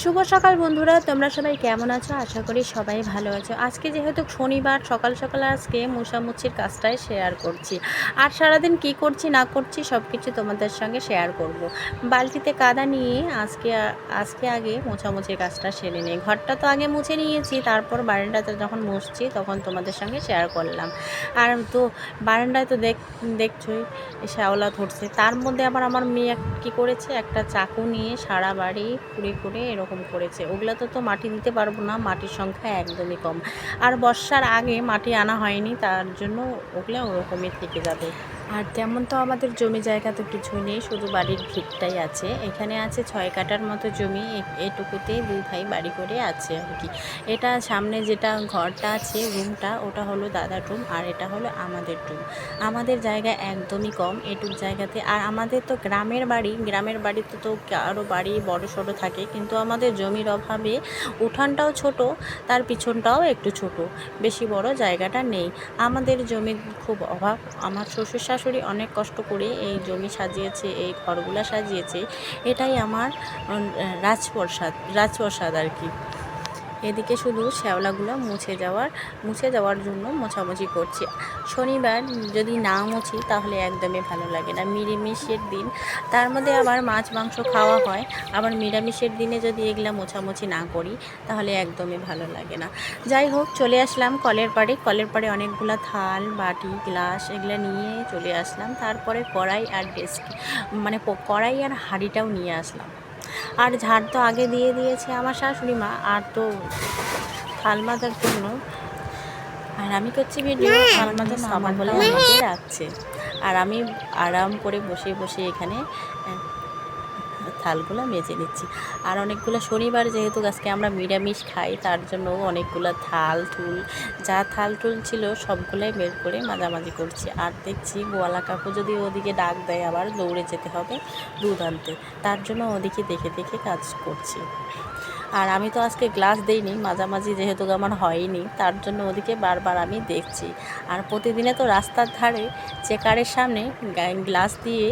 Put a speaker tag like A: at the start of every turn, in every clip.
A: শুভ সকাল বন্ধুরা, তোমরা সবাই কেমন আছো? আশা করি সবাই ভালো আছো। আজকে যেহেতু শনিবার, সকাল সকাল আজকে মোছামুছির কাজটাই শেয়ার করছি। আর সারাদিন কি করছি না করছি সব কিছু তোমাদের সঙ্গে শেয়ার করব। বালতিতে কাদা নিয়ে আজকে আগে মোছামুছির কাজটা সেরে নিই। ঘরটা তো আগে মুছে নিয়েছি, তারপর বারান্দাতে যখন মুছছি তখন তোমাদের সঙ্গে শেয়ার করলাম। আর তো বারান্দায় তো দেখছোই শ্যাওলা ধরছে। তার মধ্যে আবার আমার মেয়ে কী করেছে, একটা চাকু নিয়ে সারা বাড়ি খুঁড়ে খুঁড়ে এরকম করেছে। ওগুলোতে তো মাটি দিতে পারবো না, মাটির সংখ্যা একদমই কম। আর বর্ষার আগে মাটি আনা হয়নি, তার জন্য ওগুলো ওরকমই থেকে যাবে। আর তেমন তো আমাদের জমি জায়গা তো কিছুই নেই, শুধু বাড়ির ভিতটাই আছে। এখানে আছে 6 কাঠার মতো জমি, এটুকুতে দুই ভাই বাড়ি করে আছে আর কি। এটা সামনে যেটা ঘরটা আছে, রুমটা, ওটা হলো দাদার রুম, আর এটা হলো আমাদের রুম। আমাদের জায়গা একদমই কম এটুক জায়গাতে। আর আমাদের তো গ্রামের বাড়িতে তো আরও বাড়ি বড় সড়ো থাকে, কিন্তু আমাদের জমির অভাবে উঠানটাও ছোট, তার পিছনটাও একটু ছোট, বেশি বড় জায়গাটা নেই। আমাদের জমির খুব অভাব। আমার শ্বশুর শাশুড়ি অনেক কষ্ট করে এই জমি সাজিয়েছে, এই ঘরগুলা সাজিয়েছে। এটাই আমার রাজপ্রসাদ আর কি। এদিকে শুধু শ্যাওলাগুলো মুছে যাওয়ার জন্য মোছামুছি করছি। শনিবার যদি না মুছি তাহলে একদমই ভালো লাগে না। নিরামিষের দিন, তার মধ্যে আবার মাছ মাংস খাওয়া হয়, আবার নিরামিষের দিনে যদি এগুলা মোছামুছি না করি তাহলে একদমই ভালো লাগে না। যাই হোক, চলে আসলাম কলের পাড়ে অনেকগুলো থাল বাটি গ্লাস এগুলো নিয়ে চলে আসলাম। তারপরে কড়াই আর কড়াই আর হাঁড়িটাও নিয়ে আসলাম। আর ঝাড় তো আগে দিয়ে দিয়েছে আমার শাশুড়ি মা, আর তো থাল মাজার জন্য। আর আমি করছি ভিডিও, থাল মাজার সাবান বলে আমাকে রাখছে। আর আমি আরাম করে বসে বসে এখানে থালগুলো মেজে নিচ্ছি। আর অনেকগুলো শনিবার যেহেতু আজকে আমরা নিরামিষ খাই, তার জন্য অনেকগুলো থাল টুল ছিল সবগুলোই বের করে মাঝামাঝি করছি। আর দেখছি গোয়ালা কাকু যদি ওদিকে ডাক দেয় আবার দৌড়ে যেতে হবে দুধ আনতে, তার জন্য ওদিকে দেখে দেখে কাজ করছি। আর আমি তো আজকে গ্লাস দেইনি, মাঝামাঝি যেহেতু আমার হয়নি, তার জন্য ওদিকে বারবার আমি দেখছি। আর প্রতিদিনে তো রাস্তার ধারে চেকারের সামনে গ্লাস দিয়ে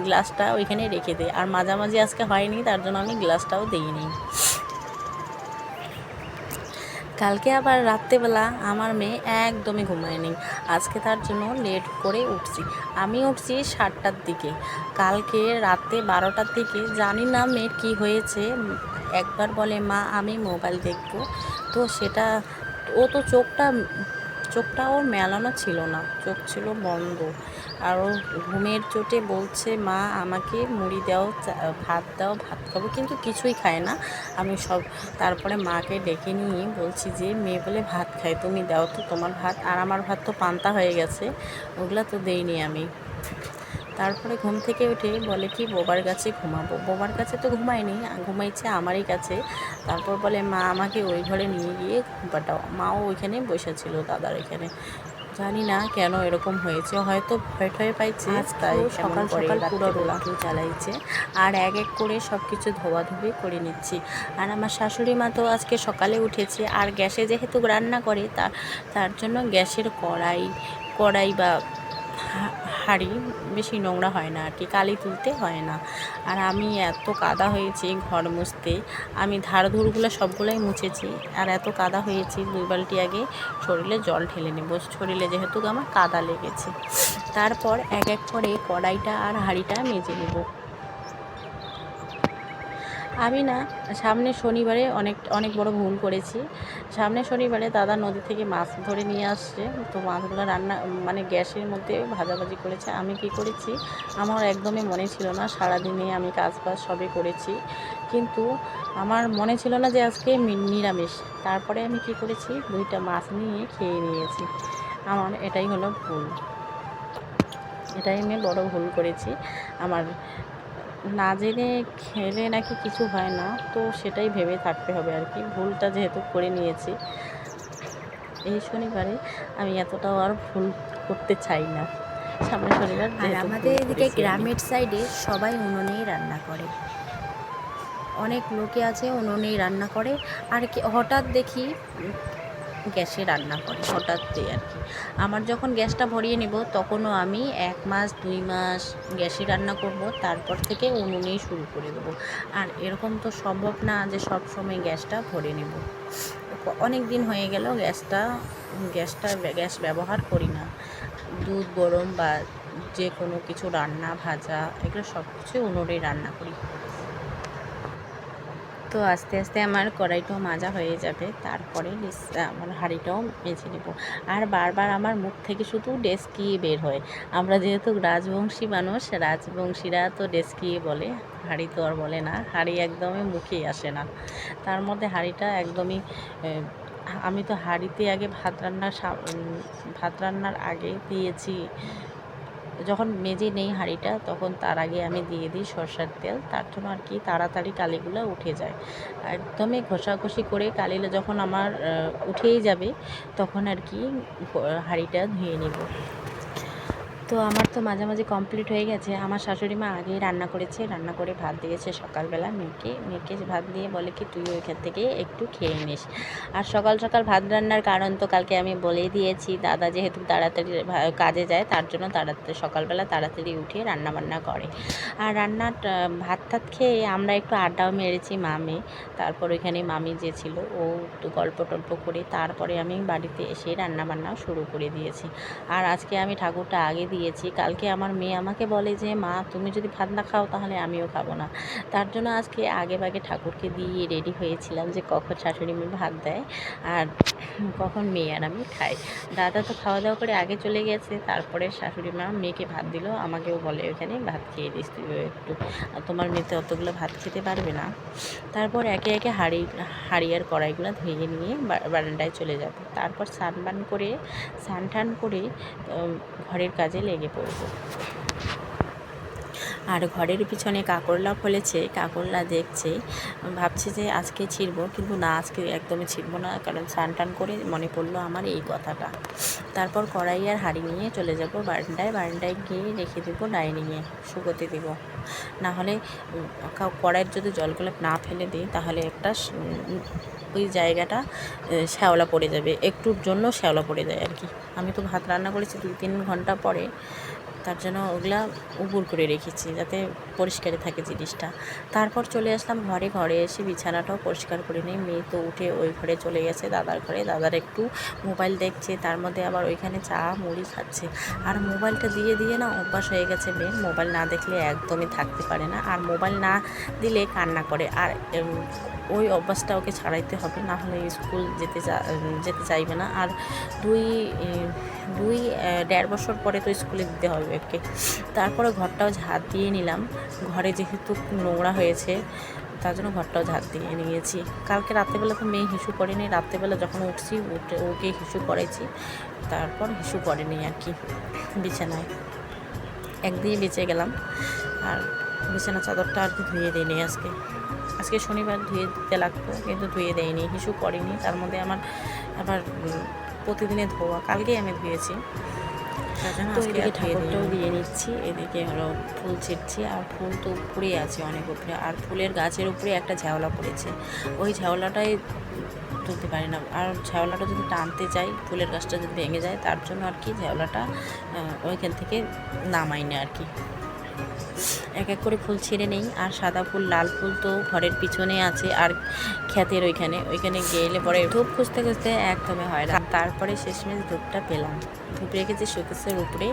A: গ্লাসটা ওইখানে রেখে দেয়, আর মাঝামাঝি আজকে হয়নি, তার জন্য আমি গ্লাসটাও দিইনি। কালকে আবার রাত্রেবেলা আমার মেয়ে একদমই ঘুমায়নি, আজকে তার জন্য লেট করে উঠছি। আমি উঠছি 7টার দিকে, কালকে রাতে 12টার দিকে। জানি না মেয়ের কী হয়েছে, একবার বলে মা আমি মোবাইল দেখব, তো সেটা ও তো চোখটা ওর মেলানো ছিল না, চোখ ছিল বন্ধ। আর ও ঘুমের চোটে বলছে মা আমাকে মুড়ি দাও, ভাত দাও, ভাত খাবো, কিন্তু কিছুই খায় না। আমি তারপরে মাকে ডেকে নিয়ে বলছি যে মেয়ে বলে ভাত খায়, তুমি দাও তো তোমার ভাত। আর আমার ভাত তো পান্তা হয়ে গেছে, ওগুলা তো দেইনি আমি। তারপরে ঘুম থেকে উঠে বলে কি বোবার কাছে ঘুমাবো। বোবার কাছে তো ঘুমায়নি, ঘুমাইছে আমারই কাছে। তারপর বলে মা আমাকে ওই ঘরে নিয়ে গিয়ে পাঠাও। মাও ওইখানে বসেছিল দাদার এখানে। জানি না কেন এরকম হয়েছে, হয়তো ভয় পাইছে, তাই সকাল সকাল পুরো রোদ্রু জ্বালাইছে। আর এক এক করে সব কিছু ধোয়াধুয়ি করে নিচ্ছি। আর আমার শাশুড়ি মা তো আজকে সকালে উঠেছে, আর গ্যাসে যেহেতু রান্না করে তার জন্য গ্যাসের কড়াই বা হাঁড়ি বেশি নোংরা হয় না আর কি, কালি তুলতে হয় না। আর আমি এত কাদা হয়েছি ঘর মুছতে, আমি ধারধুরগুলো সবগুলোই মুছেছি। আর এত কাদা হয়েছি, 2 বালতি আগে শরীরে জল ঢেলে নেব, শরীরে যেহেতু আমার কাদা লেগেছে। তারপর এক এক করে কড়াইটা আর হাঁড়িটা মেজে নেব। আমি না সামনে শনিবারে অনেক বড় ভুল করেছি। সামনে শনিবারে দাদা নদী থেকে মাছ ধরে নিয়ে আসছে, তো মাছগুলো রান্না গ্যাসের মধ্যে ভাজাভাজি করেছে। আমি কি করেছি, আমার একদমই মনে ছিল না, সারাদিনে আমি কাজ সবই করেছি, কিন্তু আমার মনে ছিল না যে আজকে নিরামিষ। তারপরে আমি কি করেছি, 2টা মাছ নিয়ে খেয়ে নিয়েছি। আমার এটাই হলো ভুল, এটাই আমি বড় ভুল করেছি। আমার না জেনে খেলে নাকি কিছু হয় না, তো সেটাই ভেবে থাকতে হবে আর কি। ভুলটা যেহেতু করে নিয়েছি, এই শনিবারে আমি এতটাও আর ভুল করতে চাই না। সামনে শনিবার আর আমাদের এদিকে গ্রামের সাইডে সবাই উনুনেই রান্না করে, অনেক লোকে আছে উনুনেই রান্না করে। আর কি হঠাৎ দেখি গ্যাসে রান্না করে হঠাৎই আর কি। আমার যখন গ্যাসটা ভরিয়ে নিব তখনও আমি 1 মাস 2 মাস গ্যাসে রান্না করব, তারপর থেকে উনুনেই শুরু করে দেবো। আর এরকম তো সম্ভব না যে সব সময় গ্যাসটা ভরে নেব। অনেক দিন হয়ে গেল গ্যাস ব্যবহার করি না। দুধ গরম বা যে কোনো কিছু রান্না ভাজা এগুলো সব কিছুই উনুনেই রান্না করি। তো আস্তে আস্তে আমার কড়াইটাও মাজা হয়ে যাবে, তারপরে আমার হাঁড়িটাও মেজে নেব। আর বারবার আমার মুখ থেকে শুধু ডেস্কি বের হয়। আমরা যেহেতু রাজবংশী মানুষ, রাজবংশীরা তো ডেস্কি বলে, হাঁড়ি তো আর বলে না। হাঁড়ি একদমই মুখেই আসে না। তার মধ্যে হাঁড়িটা একদমই আমি তো হাঁড়িতে আগে ভাত রান্নার আগে দিয়েছি, যখন মেজে নেই হাঁড়িটা তখন তার আগে আমি দিয়ে দিই সরষের তেল, তার জন্য আর কি তাড়াতাড়ি কালিগুলো উঠে যায়। একদমই ঘষাঘষি করে কালিগুলো যখন আমার উঠেই যাবে তখন আর কি হাঁড়িটা ধুয়ে নেব। তো আমার তো মাঝামাঝি কমপ্লিট হয়ে গেছে। আমার শাশুড়ি মা আগেই রান্না করেছে, রান্না করে ভাত দিয়েছে সকালবেলা মেয়েকে ভাত দিয়ে বলে কি তুই ওইখান থেকে একটু খেয়ে নিস। আর সকাল সকাল ভাত রান্নার কারণ তো কালকে আমি বলেই দিয়েছি, দাদা যেহেতু তাড়াতাড়ি কাজে যায় তার জন্য সকালবেলা তাড়াতাড়ি উঠে রান্নাবান্না করে। আর ভাত টাত খেয়ে আমরা একটু আড্ডাও মেরেছি মেয়ে। তারপর ওইখানে মামি যে ছিল ও একটু গল্প টল্প করে তারপরে আমি বাড়িতে এসে রান্নাবান্নাও শুরু করে দিয়েছি। আর আজকে আমি ঠাকুরটা আগে দিয়েছি। কালকে আমার মেয়ে আমাকে বলে যে মা তুমি যদি ভাত না খাও তাহলে আমিও খাবো না। তার জন্য আজকে আগে ঠাকুরকে দিয়ে রেডি হয়েছিলাম যে কখন শাশুড়ি মেয়ে ভাত দেয় আর কখন মেয়ে আর আমি খাই। দাদা তো খাওয়া দাওয়া করে আগে চলে গেছে, তারপরে শাশুড়ি মা মেয়েকে ভাত দিল, আমাকেও বলে ওইখানে ভাত খেয়ে দিস তুই একটু, তোমার মেয়েতে অতগুলো ভাত খেতে পারবে না। তারপর একে একে হাঁড়ি আর কড়াইগুলো ধুয়ে নিয়ে বারান্দায় চলে যাব। তারপর স্নান টান করে ঘরের কাজে লেগে পড়ব। আর ঘরের পিছনে কাকরলা ফলেছে, কাকরলা দেখছে, ভাবছে যে আজকে ছিঁড়ব, কিন্তু না আজকে একদমই ছিঁড়ব না, কারণ স্নান টান করে মনে পড়লো আমার এই কথাটা। তারপর কড়াই আর হাঁড়ি নিয়ে চলে যাব বারান্দায় গিয়ে রেখে দেবো ডাইনিংয়ে শুকোতে দেবো। না হলে কড়াইয়ের যদি জলগুলো না ফেলে দিই তাহলে ওই জায়গাটা শ্যাওলা পড়ে যাবে, একটুর জন্য শ্যাওলা পড়ে যায় আর কি। আমি তো ভাত রান্না করেছি 2-3 ঘন্টা পরে, তার জন্য ওগুলা উপুর করে রেখেছি যাতে পরিষ্কারই থাকে জিনিসটা। তারপর চলে আসলাম ঘরে এসে বিছানাটাও পরিষ্কার করে নিই। মেয়ে তো উঠে ওই ঘরে চলে গেছে দাদার ঘরে, দাদার একটু মোবাইল দেখছে, তার মধ্যে আবার ওইখানে চা মুড়ি খাচ্ছে। আর মোবাইলটা দিয়ে না অভ্যাস হয়ে গেছে মেয়ের, মোবাইল না দেখলে একদমই থাকতে পারে না, আর মোবাইল না দিলে কান্না করে। আর ওই অভ্যাসটা ওকে ছাড়াইতে হবে, না হলে স্কুল যেতে চাইবে না। আর 2.5 বছর পরে তো স্কুলে দিতে হবে ওকে। তারপরে ঘরটাও ঝাঁট দিয়ে নিলাম, ঘরে যেহেতু নোংরা হয়েছে তার জন্য ঘরটাও ঝাঁট দিয়ে নিয়েছি। কালকে রাত্রেবেলা তো মেয়ে হিসু করেনি, রাত্রেবেলা যখন উঠছি ওকে হিসু করেছি, তারপর হিসু করেনি আর কি বিছানায়। একদিনই বেঁচে গেলাম। আর বিছানা চাদরটা আর কি ধুয়ে দিইনি আজকে শনিবার ধুয়ে দিতে লাগতো, কিন্তু ধুয়ে দেয়নি, হিসু করিনি। তার মধ্যে আমার আবার প্রতিদিনে ধোয়া, কালকেই আমি ধুয়েছি, তার জন্য এদিকে ঠাকুরটাও দিয়ে নিচ্ছি, এদিকে হলো ফুল ছিঁড়ছি। আর ফুল তো উপরে আছে অনেক উপরে, আর ফুলের গাছের উপরে একটা ঝাওলা পড়েছে, ওই ঝাওলাটাই তুলতে পারি না। আর ঝাওলাটা যদি টানতে যাই ফুলের গাছটা যদি ভেঙে যায়, তার জন্য আর কি ঝাওলাটা ওইখান থেকে নামাই না আর কি। এক এক করে ফুল ছিঁড়ে নেই। আর সাদা ফুল লাল ফুল তো ঘরের পিছনে আছে, আর ক্ষেতের ওইখানে গেলে পরে ধূপ খুঁজতে একদমই হয় না। তারপরে শেষমেশ ধূপটা পেলাম, ধূপ রেখেছি শোকেসের উপরে,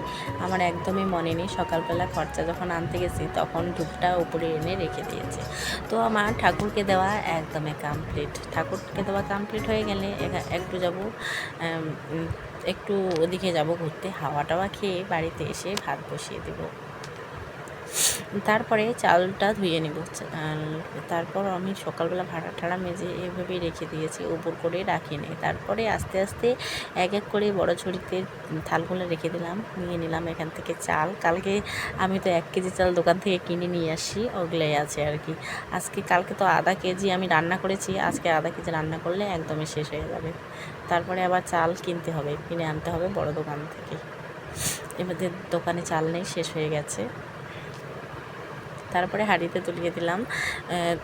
A: আমার একদমই মনে নেই। সকালবেলা খরচা যখন আনতে গেছি তখন ধূপটা উপরে এনে রেখে দিয়েছে। তো আমার ঠাকুরকে দেওয়া একদমই কমপ্লিট হয়ে গেলে একটু যাব, একটু ওদিকে যাব ঘুরতে, হাওয়া টাওয়া খেয়ে বাড়িতে এসে ভাত বসিয়ে দেবো। তারপরে চালটা ধুয়ে নেব। তারপর আমি সকালবেলা ভাড়া মেজে এভাবেই রেখে দিয়েছি, উপর করে রাখিনি। তারপরে আস্তে আস্তে এক এক করে বড় ঝুড়িতে থালগুলো রেখে দিলাম, নিয়ে নিলাম এখান থেকে চাল। কালকে আমি তো 1 কেজি চাল দোকান থেকে কিনে নিয়ে আসি, ওগুলোই আছে আর কি। কালকে তো আধা কেজি আমি রান্না করেছি, আজকে আধা কেজি রান্না করলে একদমই শেষ হয়ে যাবে। তারপরে আবার চাল কিনে আনতে হবে বড় দোকান থেকে। এবার দোকানে চাল নেই, শেষ হয়ে গেছে। তারপরে হাঁড়িতে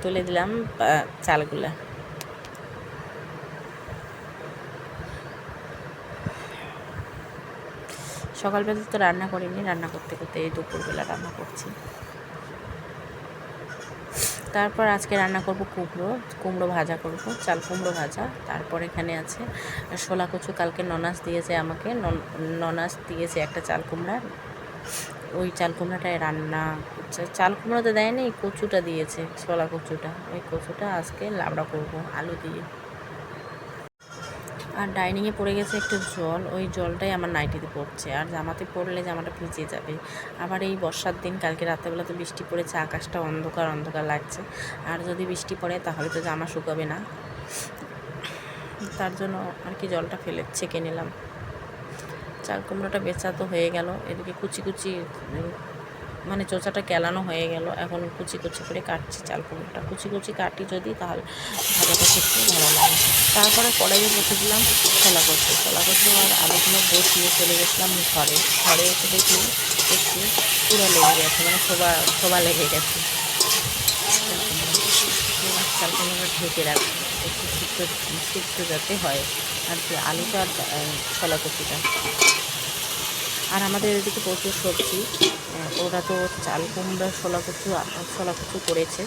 A: তুলে দিলাম চালগুলা। সকালবেলা তো রান্না করিনি, রান্না করতে করতে এই দুপুরবেলা রান্না করছি। তারপর আজকে রান্না করব কুমড়ো ভাজা করব, চাল কুমড়ো ভাজা। তারপর এখানে আছে শোলা কচু, কালকে ননাস দিয়েছে আমাকে, ননাস দিয়েছে একটা চাল কুমড়া, ওই চাল কুমড়াটায় রান্না, চাল কুমড়া তো দেয়নি, কচুটা দিয়েছে, শোলা কচুটা, ওই কচুটা আজকে লাবড়া করব আলু দিয়ে। আর ডাইনিংয়ে পড়ে গেছে একটু জল, ওই জলটাই আমার নাইটিতে পড়ছে, আর জামাতে পড়লে জামাটা ভিজে যাবে। আবার এই বর্ষার দিন, কালকে রাত্রেবেলা তো বৃষ্টি পড়েছে, আকাশটা অন্ধকার অন্ধকার লাগছে, আর যদি বৃষ্টি পড়ে তাহলে তো জামা শুকাবে না, তার জন্য আর কি জলটা ফেলে ছেঁকে নিলাম। চাল কুমড়োটা বেচা তো হয়ে গেল, এদিকে কুচি কুচি মানে চোচাটা কেলানো হয়ে গেল, এখন কুচি কুচি করে কাটছি চাল কুমড়োটা, কুচি কুচি কাটি যদি তাহলে ভাজাটা খেতে ভালো লাগে। তারপরে কড়াইয়ে বসে দিলাম ছোলা কচু আর আলুগুলো বসিয়ে চলে গেছিলাম ঘরে এসে দেখি একটু পুরো লেগে গেছে, মানে শোভা লেগে গেছে। চাল কুমড়োটা ঢেকে রাখবো একটু সিদ্ধ যাতে হয় আর কি, আলুটা আর ছোলা কচুটা। আর আমাদের এদিকে প্রচুর সবজি, ওরা তো চাল কুমড়া ছোলা কচু করেছে,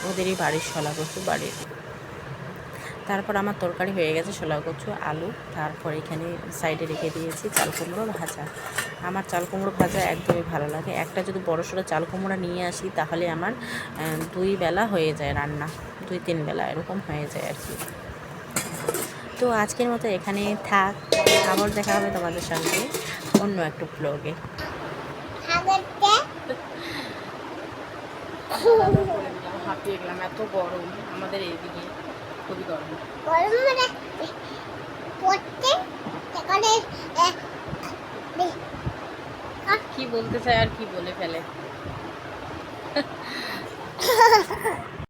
A: ওদেরই বাড়ির ছোলা কচু বাড়ির। তারপর আমার তরকারি হয়ে গেছে ছোলা কচু আলু, তারপর এখানে সাইডে রেখে দিয়েছি চাল কুমড়ো ভাজা। আমার চাল কুমড়ো ভাজা একদমই ভালো লাগে, একটা যদি বড়ো সড়ো চাল কুমড়া নিয়ে আসি তাহলে আমার 2 বেলা হয়ে যায় রান্না, 2-3 বেলা এরকম হয়ে যায় আর কি। তো আজকের মতো এখানে থাক, আবার দেখা হবে তোমাদের সঙ্গে অন্য একটা ব্লগে। হাঁপিয়ে গেলাম, এত গরম আমাদের এইদিকে, খুবই গরম। কি বলতে চাই আর কি বলে ফেলে।